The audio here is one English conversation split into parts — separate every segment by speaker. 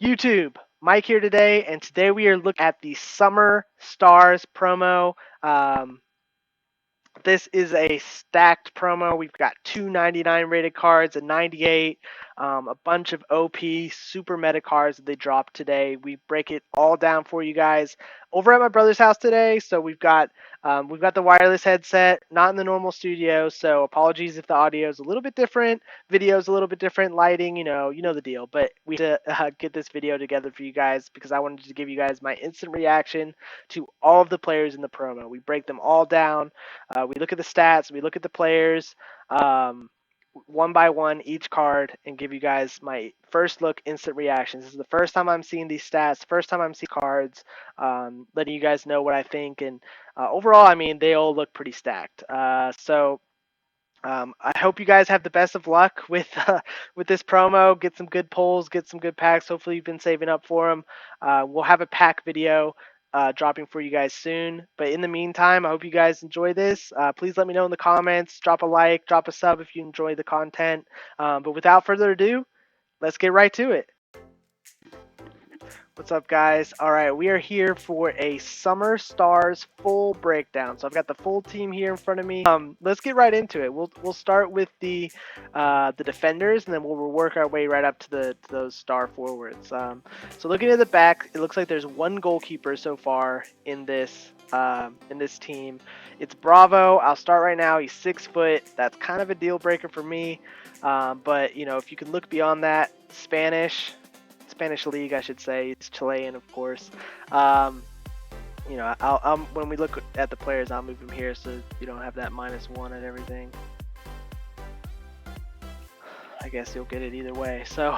Speaker 1: YouTube, Mike here today, and today we are looking at the Summer Stars promo. Um, this is a stacked promo. We've got two 99 rated cards, a 98, a bunch of OP super meta cards that they dropped today. We break it all down for you guys over at my brother's house today. So we've got the wireless headset, not in the normal studio. So apologies if the audio is a little bit different, video's a little bit different, lighting, you know the deal. But we had to get this video together for you guys because I wanted to give you guys my instant reaction to all of the players in the promo. We break them all down. We look at the stats, we look at the players, one by one, each card, and give you guys my first look instant reactions. This is the first time I'm seeing these stats, first time I'm seeing cards, letting you guys know what I think. And overall, I mean, they all look pretty stacked. I hope you guys have the best of luck with this promo. Get some good pulls, get some good packs. Hopefully, you've been saving up for them. We'll have a pack video dropping for you guys soon. But in the meantime, I hope you guys enjoy this. Please let me know in the comments. Drop a like, drop a sub if you enjoy the content. But without further ado, let's get right to it. What's up, guys? All right, we are here for a Summer Stars full breakdown. So I've got the full team here in front of me. Let's get right into it. We'll start with the defenders, and then we'll work our way right up to those star forwards. So looking at the back, it looks like there's one goalkeeper so far in this team. It's Bravo. I'll start right now. He's 6 foot. That's kind of a deal breaker for me. But you know, if you can look beyond that, Spanish league, I should say. It's Chilean, of course. You know, I'll when we look at the players, I'll move them here so you don't have that -1 and everything. I guess you'll get it either way. So,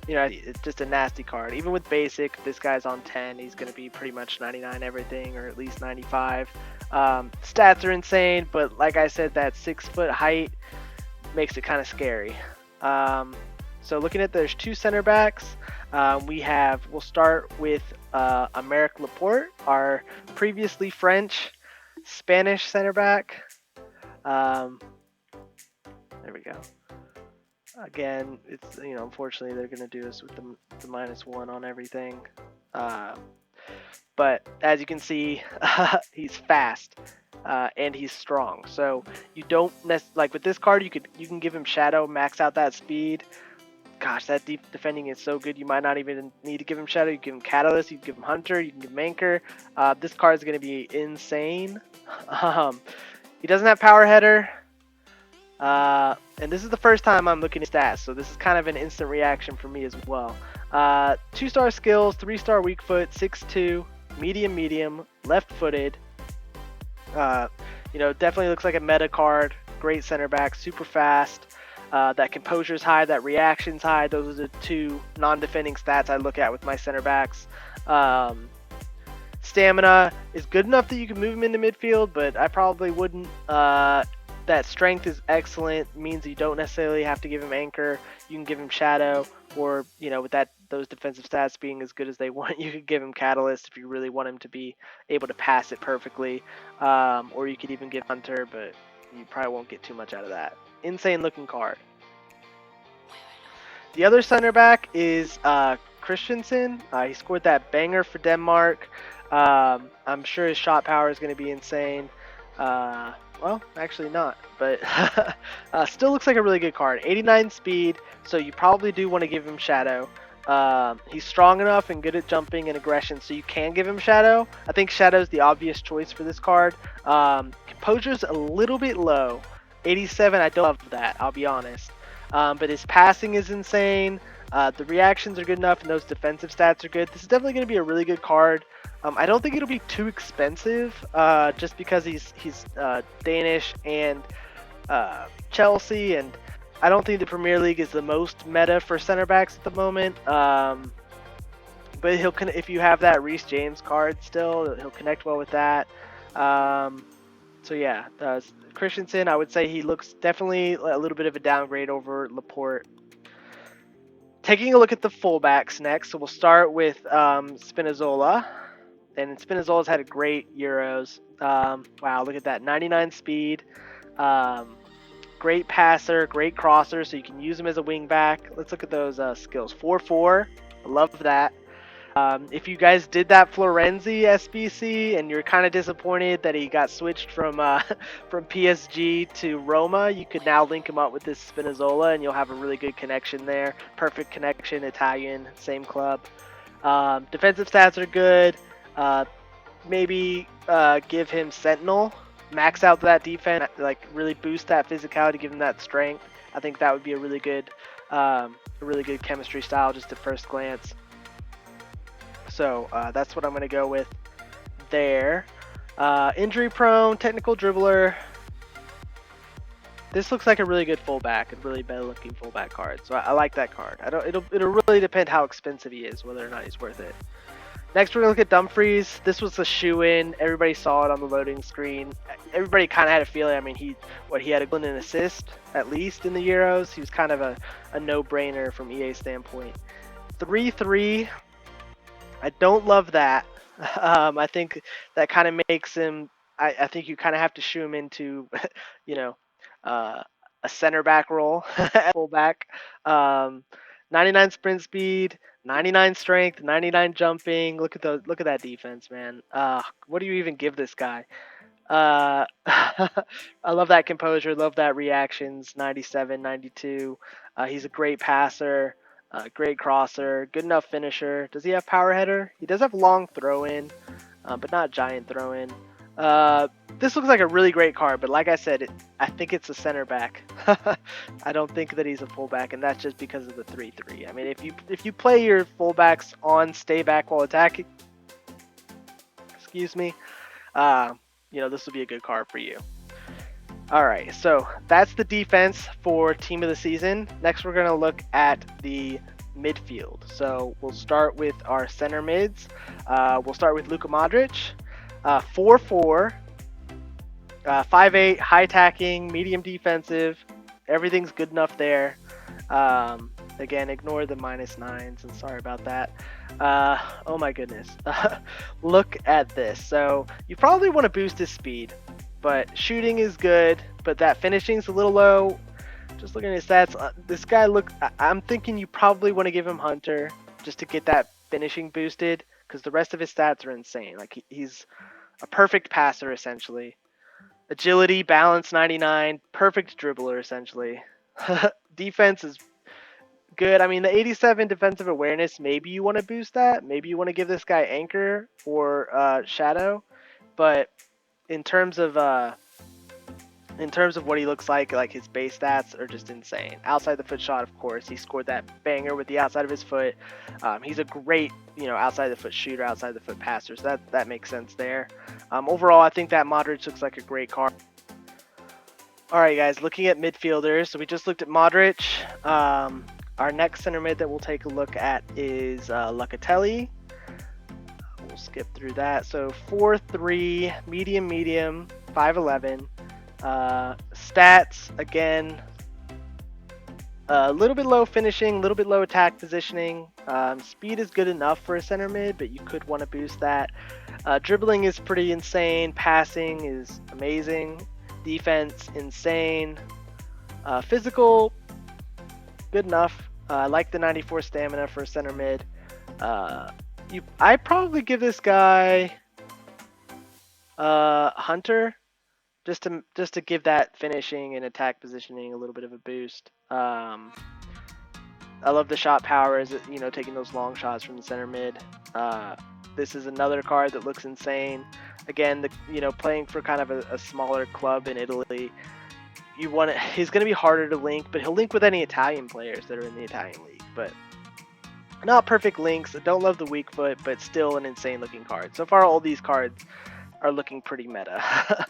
Speaker 1: you know, it's just a nasty card. Even with basic, this guy's on 10. He's going to be pretty much 99 everything, or at least 95. Stats are insane, but like I said, that 6 foot height makes it kind of scary. So looking at there's two center backs. We'll start with Aymeric Laporte, our previously French, Spanish center back. There we go. Again, it's, you know, unfortunately they're gonna do this with the -1 on everything. But as you can see, he's fast. And he's strong, so you don't like with this card. You can give him shadow, max out that speed. Gosh, that deep defending is so good. You might not even need to give him shadow. You give him catalyst. You can give him hunter. You can give him anchor. This card is going to be insane. He doesn't have power header, and this is the first time I'm looking at stats, so this is kind of an instant reaction for me as well. 2-star skills, 3-star weak foot, 6'2", medium, left-footed. You know, definitely looks like a meta card. Great center back, super fast. That composure's high, that reaction's high. Those are the two non-defending stats I look at with my center backs. Stamina is good enough that you can move him into midfield, but I probably wouldn't. That strength is excellent, means you don't necessarily have to give him anchor. You can give him shadow, or, you know, with those defensive stats being as good as they want, you could give him catalyst if you really want him to be able to pass it perfectly. Or you could even give hunter, but you probably won't get too much out of that. Insane looking card. The other center back is Christensen. He scored that banger for Denmark. I'm sure his shot power is going to be insane. Well, actually not, but still looks like a really good card. 89 speed, so you probably do want to give him shadow. He's strong enough and good at jumping and aggression, so you can give him shadow. I think shadow is the obvious choice for this card. Composure's a little bit low. 87, I don't love that, I'll be honest. But his passing is insane. The reactions are good enough, and those defensive stats are good. This is definitely going to be a really good card. I don't think it'll be too expensive, just because he's Danish and Chelsea, and I don't think the Premier League is the most meta for center backs at the moment. But if you have that Reece James card still, he'll connect well with that. So yeah, Christensen, I would say he looks definitely a little bit of a downgrade over Laporte. Taking a look at the fullbacks next, so we'll start with Spinazzola. And Spinazzola's had a great Euros. Wow, look at that, 99 speed. great passer, great crosser, so you can use him as a wing back. Let's look at those skills. 4-4, I love that. If you guys did that Florenzi SBC and you're kind of disappointed that he got switched from from PSG to Roma, you could now link him up with this Spinazzola and you'll have a really good connection there. Perfect connection, Italian, same club. Defensive stats are good. Maybe give him Sentinel, max out that defense, like really boost that physicality, give him that strength. I think that would be a really good chemistry style just at first glance. So that's what I'm going to go with there. Injury prone, technical dribbler. This looks like a really good fullback, a really better looking fullback card. So I like that card. It'll really depend how expensive he is, whether or not he's worth it. Next, we're going to look at Dumfries. This was a shoe-in. Everybody saw it on the loading screen. Everybody kind of had a feeling. I mean, he had a goal and an assist, at least, in the Euros. He was kind of a no-brainer from EA standpoint. 3-3. I don't love that. I think that kind of makes him... I think you kind of have to shoe him into, a center back role, fullback. 99 sprint speed, 99 strength, 99 jumping. Look at that defense, man. What do you even give this guy? I love that composure, love that reactions. 97, 92. He's a great passer, great crosser, good enough finisher. Does he have power header? He does have long throw in, but not giant throw in. This looks like a really great card, but like I said, I think it's a center back. I don't think that he's a fullback, and that's just because of the 3-3. I mean, if you play your fullbacks on stay back while attacking, excuse me, this will be a good card for you. All right, so that's the defense for team of the season. Next, we're gonna look at the midfield. So we'll start with our center mids. We'll start with Luka Modric. 4-4, 5'8", high attacking, medium defensive. Everything's good enough there. Again, ignore the -9s, and sorry about that. Oh my goodness. Look at this. So you probably want to boost his speed, but shooting is good, but that finishing's a little low. Just looking at his stats, this guy I'm thinking you probably want to give him Hunter just to get that finishing boosted, because the rest of his stats are insane. Like he's a perfect passer essentially. Agility, balance 99, perfect dribbler essentially. Defense is good. I mean, the 87 defensive awareness, maybe you want to boost that. Maybe you want to give this guy Anchor or Shadow. But in terms of what he looks like his base stats are just insane. Outside the foot shot, of course, he scored that banger with the outside of his foot. He's a great, outside the foot shooter, outside the foot passer. So that makes sense there. Overall, I think that Modric looks like a great card. All right, guys, looking at midfielders. So we just looked at Modric. Our next center mid that we'll take a look at is Locatelli. We'll skip through that. So 4'3", medium, 5'11". Stats, again, a little bit low finishing, a little bit low attack positioning. Speed is good enough for a center mid, but you could want to boost that. Dribbling is pretty insane. Passing is amazing. Defense, insane. Physical, good enough. I like the 94 stamina for a center mid. I'd probably give this guy Hunter, just to give that finishing and attack positioning a little bit of a boost. I love the shot power, taking those long shots from the center mid. This is another card that looks insane. Again, playing for kind of a smaller club in Italy. He's going to be harder to link, but he'll link with any Italian players that are in the Italian league. But not perfect links. I don't love the weak foot, but still an insane looking card. So far, all these cards are looking pretty meta.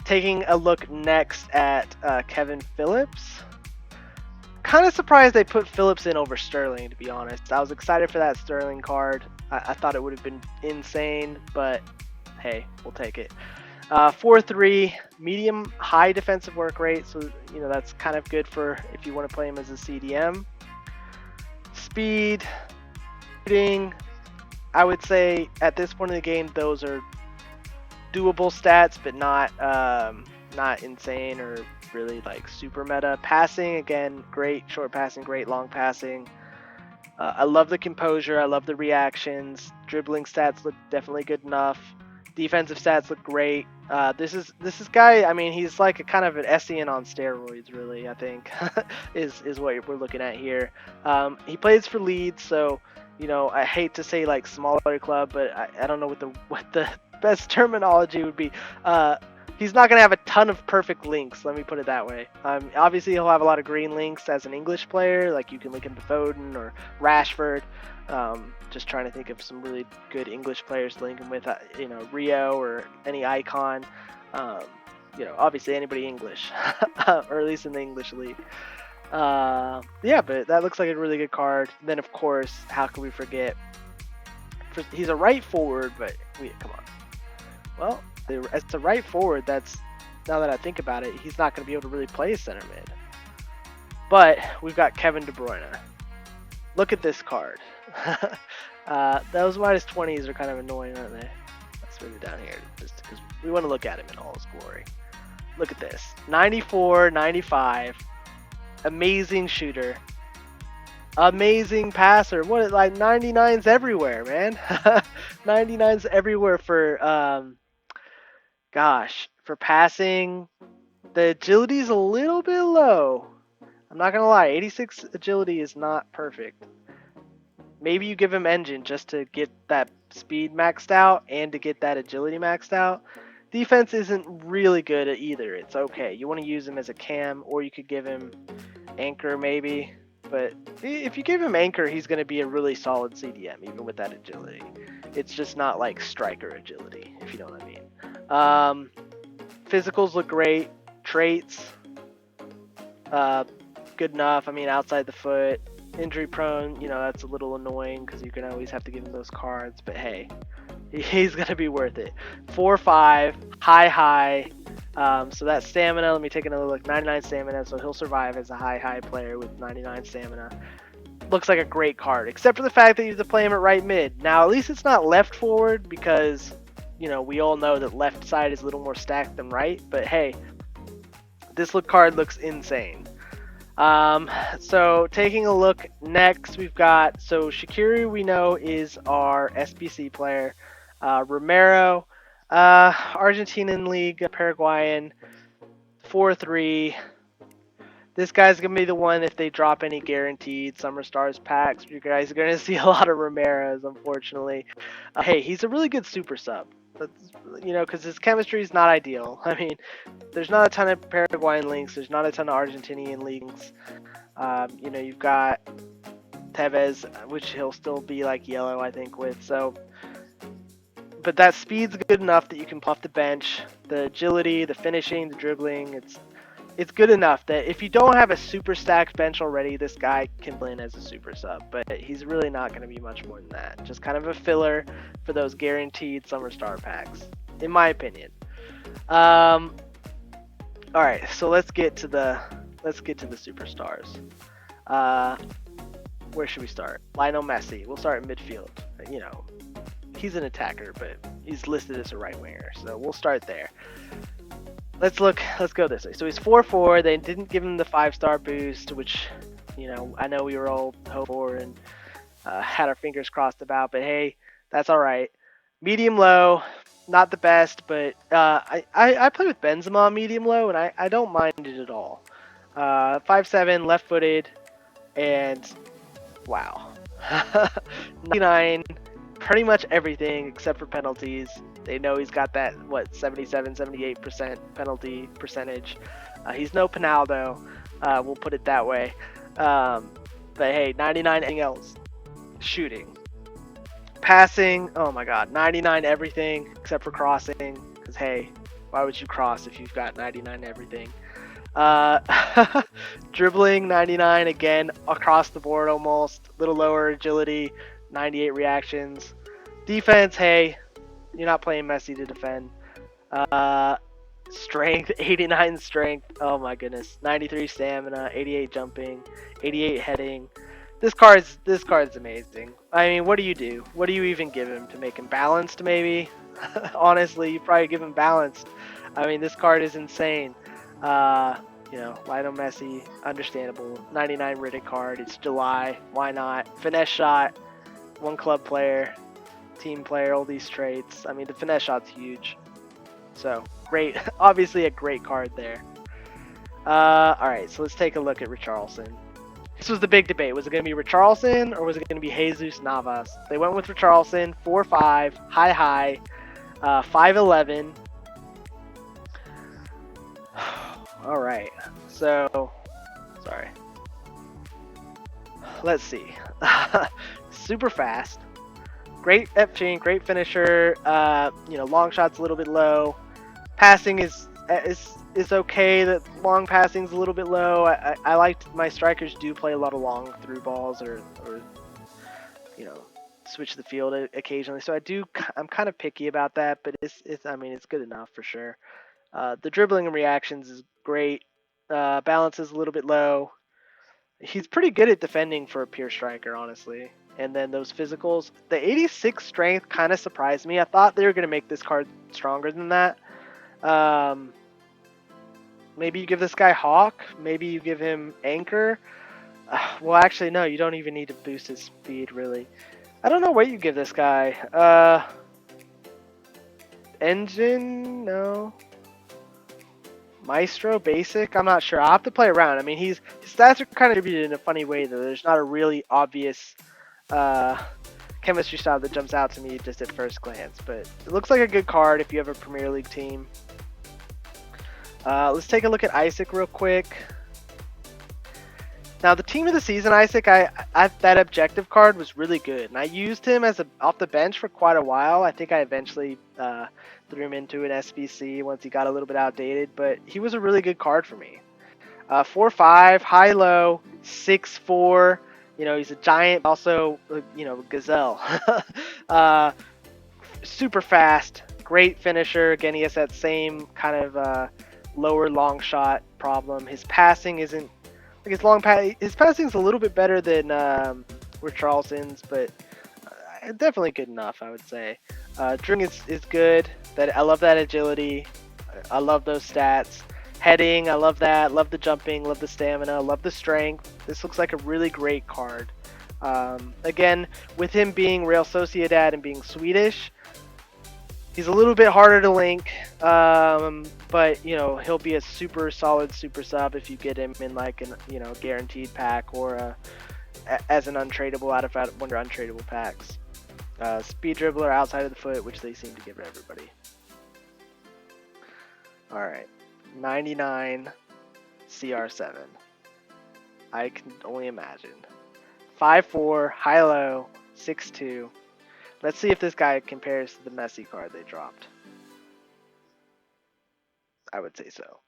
Speaker 1: Taking a look next at Kevin Phillips. Kind of surprised they put Phillips in over Sterling, to be honest. I was excited for that Sterling card. I thought it would have been insane, but hey, we'll take it. 4'3", medium, high defensive work rate, so that's kind of good for if you want to play him as a CDM. Speed, shooting, I would say at this point in the game, those are doable stats, but not insane or really like super meta. Passing, again, great short passing, great long passing. I love the composure. I love the reactions. Dribbling stats look definitely good enough. Defensive stats look great. This is guy. I mean, he's like a kind of an Essien on steroids, really. I think is what we're looking at here. He plays for Leeds, so you know I hate to say like smaller club, but I don't know what the best terminology would be. He's not going to have a ton of perfect links, let me put it that way. Obviously, he'll have a lot of green links as an English player, like you can link him to Foden or Rashford. Just trying to think of some really good English players to link him with, you know, Rio or any icon. You know, obviously anybody English, or at least in the English league. Yeah, but that looks like a really good card. Then, of course, how can we forget? He's a right forward, but come on. Well, as the right forward, that's, now that I think about it, he's not going to be able to really play center mid. But we've got Kevin De Bruyne. Look at this card. Those minus 20s are kind of annoying, aren't they? Let's move it down here just because we want to look at him in all his glory. Look at this. 94, 95. Amazing shooter. Amazing passer. What, like 99s everywhere, man. 99s everywhere for gosh, for passing. The agility is a little bit low. I'm not gonna lie, 86 agility is not perfect. Maybe you give him engine just to get that speed maxed out and to get that agility maxed out. Defense isn't really good at either. It's okay. You want to use him as a cam, or you could give him anchor maybe. But if you give him anchor, he's going to be a really solid CDM, even with that agility. It's just not like striker agility, if you know what I mean. Physicals look great. Traits, good enough. I mean, outside the foot. Injury prone, you know, that's a little annoying because you can always have to give him those cards. But hey, he's going to be worth it. 4-5, high. So that stamina, let me take another look. 99 stamina, so he'll survive as a high player with 99 stamina. Looks like a great card, except for the fact that you have to play him at right mid. Now, at least it's not left forward because, you know, we all know that left side is a little more stacked than right. But hey, this card looks insane. So taking a look next, we've got, so Shaqiri we know is our SBC player. Romero, Argentinian League, Paraguayan, 4-3. This guy's going to be the one if they drop any guaranteed Summer Stars packs. You guys are going to see a lot of Romeros, unfortunately. Hey, he's a really good super sub. That's, you know, because his chemistry is not ideal. I mean, there's not a ton of Paraguayan links. There's not a ton of Argentinian links. You know, you've got Tevez, which he'll still be like yellow, I think, with. So, but that speed's good enough that you can puff the bench. The agility, the finishing, the dribbling, it's good enough that if you don't have a super stacked bench already, this guy can win as a super sub. But he's really not going to be much more than that. Just kind of a filler for those guaranteed Summer Star packs, in my opinion. All right, so let's get to the superstars. Where should we start? Lionel Messi. We'll start in midfield. You know, he's an attacker, but he's listed as a right winger, so we'll start there. Let's go this way. So he's 4-4. They didn't give him the 5-star boost, which, you know, I know we were all hoping for and had our fingers crossed about, but hey, that's all right. Medium low, not the best, but I play with Benzema medium low, and I don't mind it at all. 5'7", left-footed, and wow. 99, pretty much everything except for penalties. They know he's got that, 77, 78% penalty percentage. He's no Pinaldo, we'll put it that way. But hey, 99 anything else. Shooting. Passing, oh my god, 99 everything except for crossing. Because hey, why would you cross if you've got 99 everything? Dribbling, 99 again, across the board almost. A little lower agility, 98 reactions. Defense, hey, you're not playing Messi to defend. Strength, 89 strength. Oh my goodness. 93 stamina, 88 jumping, 88 heading. This card's amazing. I mean, what do you do? What do you even give him to make him balanced, maybe? Honestly, you probably give him balanced. I mean, this card is insane. You know, Lionel Messi, understandable. 99 Riddick card. It's July. Why not? Finesse shot. One club player, team player. All these traits. I mean, the finesse shot's huge. So great. Obviously, a great card there. All right, so let's take a look at Richarlison. This was the big debate. Was it going to be Richarlison or was it going to be Jesus Navas? They went with Richarlison, 4'5", high, 5'11". All right, so sorry. Let's see. Super fast, great finishing, great finisher. You know, long shots a little bit low. Passing is okay. That long passing's a little bit low. I like my strikers do play a lot of long through balls or you know, switch the field occasionally. So I'm kind of picky about that, but I mean it's good enough for sure. The dribbling and reactions is great. Balance is a little bit low. He's pretty good at defending for a pure striker, honestly. And then those physicals, the 86 strength kind of surprised me. I thought they were going to make this card stronger than that. Maybe you give this guy Hawk. Maybe you give him Anchor. Well, actually, no. You don't even need to boost his speed, really. I don't know what you give this guy. Engine? No. Maestro? Basic? I'm not sure. I'll have to play around. I mean, his stats are kind of distributed in a funny way, though. There's not a really obvious chemistry style that jumps out to me just at first glance. But it looks like a good card if you have a Premier League team. Let's take a look at Isaac real quick. Now, the team of the season, Isaac, that objective card was really good. And I used him as off the bench for quite a while. I think I eventually threw him into an SBC once he got a little bit outdated. But he was a really good card for me. 4'5", high-low, 6'4". You know, he's a giant, also, you know, gazelle. Super fast, great finisher. Again, he has that same kind of lower long shot problem. His passing isn't like his passing is a little bit better than Richarlison's, but definitely good enough, I would say. Dribbling is good. I love that agility. I love those stats. Heading, I love that. Love the jumping. Love the stamina. Love the strength. This looks like a really great card. Again, with him being Real Sociedad and being Swedish, he's a little bit harder to link, but you know he'll be a super solid super sub if you get him in like an guaranteed pack or as an untradeable out of one of your untradeable packs. Speed dribbler outside of the foot, which they seem to give everybody. All right, 99 CR7. I can only imagine. 5'4", high-low, 6'2". Let's see if this guy compares to the Messi card they dropped. I would say so.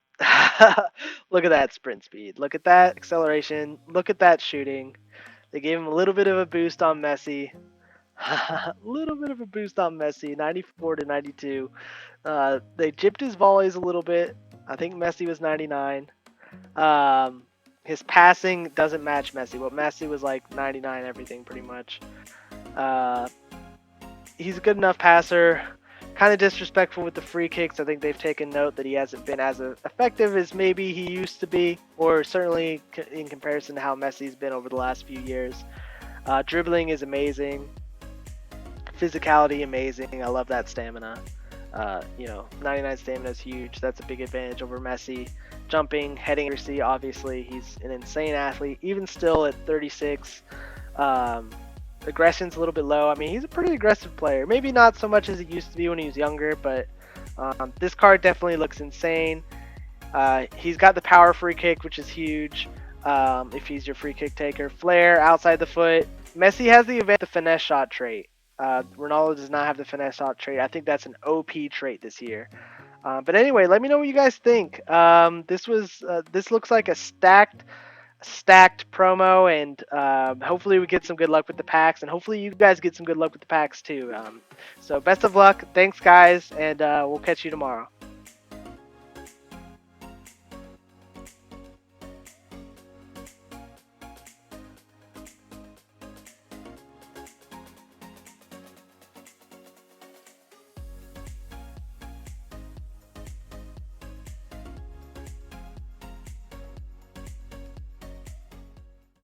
Speaker 1: Look at that sprint speed. Look at that acceleration. Look at that shooting. They gave him a little bit of a boost on Messi. A little bit of a boost on Messi, 94 to 92. They gypped his volleys a little bit. I think Messi was 99. His passing doesn't match Messi. Well, Messi was like 99 everything pretty much. He's a good enough passer. Kind of disrespectful with the free kicks. I think they've taken note that he hasn't been as effective as maybe he used to be, or certainly in comparison to how Messi's been over the last few years. Dribbling is amazing. Physicality amazing. I love that stamina. 99 stamina is huge. That's a big advantage over Messi. Jumping, heading accuracy, obviously he's an insane athlete. Even still at 36. Aggression's a little bit low. I mean, he's a pretty aggressive player. Maybe not so much as he used to be when he was younger, but this card definitely looks insane. He's got the power free kick, which is huge if he's your free kick taker. Flair, outside the foot. Messi has the finesse shot trait. Ronaldo does not have the finesse shot trait. I think that's an OP trait this year. But anyway, let me know what you guys think. This looks like a stacked promo, and hopefully we get some good luck with the packs, and hopefully you guys get some good luck with the packs too. So best of luck. Thanks guys, and we'll catch you tomorrow.